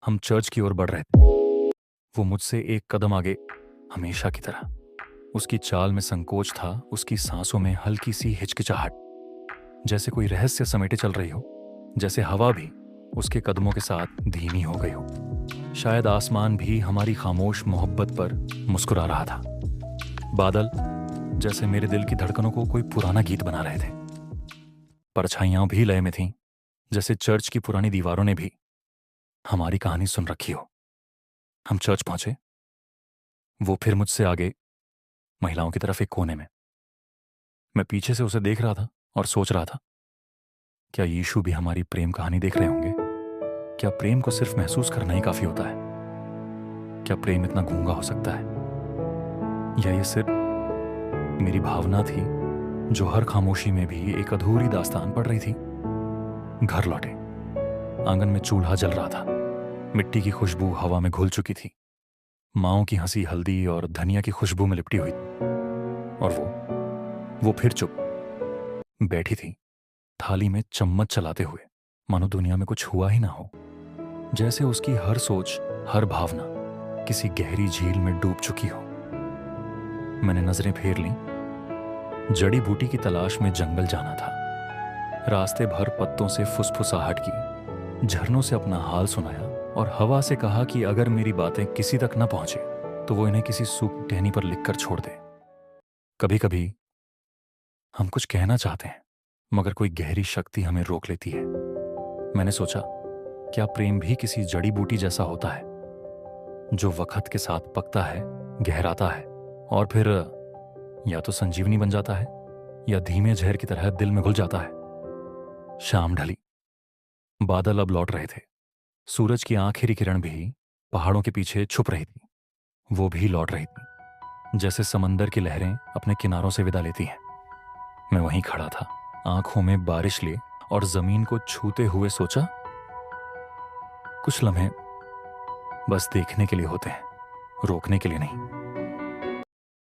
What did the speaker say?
हम चर्च की ओर बढ़ रहे थे। वो मुझसे एक कदम आगे, हमेशा की तरह। उसकी चाल में संकोच था, उसकी सांसों में हल्की सी हिचकिचाहट, जैसे कोई रहस्य समेटे चल रही हो, जैसे हवा भी उसके कदमों के साथ धीमी हो गई हो। शायद आसमान भी हमारी खामोश मोहब्बत पर मुस्कुरा रहा था। बादल जैसे मेरे दिल की धड़कनों को कोई पुराना गीत बना रहे थे। परछाइयां भी लय में थीं, जैसे चर्च की पुरानी दीवारों ने भी हमारी कहानी सुन रखी हो। हम चर्च पहुंचे। वो फिर मुझसे आगे, महिलाओं की तरफ एक कोने में। मैं पीछे से उसे देख रहा था और सोच रहा था, क्या यीशु भी हमारी प्रेम कहानी देख रहे होंगे? क्या प्रेम को सिर्फ महसूस करना ही काफी होता है? क्या प्रेम इतना गूंगा हो सकता है? या ये सिर्फ मेरी भावना थी जो हर खामोशी में भी एक अधूरी दास्तान पढ़ रही थी? घर लौटे। आंगन में चूल्हा जल रहा था। मिट्टी की खुशबू हवा में घुल चुकी थी। माओं की हंसी हल्दी और धनिया की खुशबू में लिपटी हुई थी। और वो फिर चुप बैठी थी, थाली में चम्मच चलाते हुए, मानो दुनिया में कुछ हुआ ही ना हो। जैसे उसकी हर सोच, हर भावना किसी गहरी झील में डूब चुकी हो। मैंने नजरें फेर लीं। जड़ी बूटी की तलाश में जंगल जाना था। रास्ते भर पत्तों से फुसफुसाहट की, झरनों से अपना हाल सुनाया और हवा से कहा कि अगर मेरी बातें किसी तक न पहुंचे तो वो इन्हें किसी सूखी टहनी पर लिखकर छोड़ दे। कभी कभी हम कुछ कहना चाहते हैं, मगर कोई गहरी शक्ति हमें रोक लेती है। मैंने सोचा, क्या प्रेम भी किसी जड़ी बूटी जैसा होता है, जो वक्त के साथ पकता है, गहराता है और फिर या तो संजीवनी बन जाता है या धीमे जहर की तरह दिल में घुल जाता है। शाम ढली। बादल अब लौट रहे थे। सूरज की आखिरी किरण भी पहाड़ों के पीछे छुप रही थी। वो भी लौट रही थी, जैसे समंदर की लहरें अपने किनारों से विदा लेती हैं। मैं वहीं खड़ा था, आंखों में बारिश लिए और जमीन को छूते हुए सोचा, कुछ लम्हे बस देखने के लिए होते हैं, रोकने के लिए नहीं।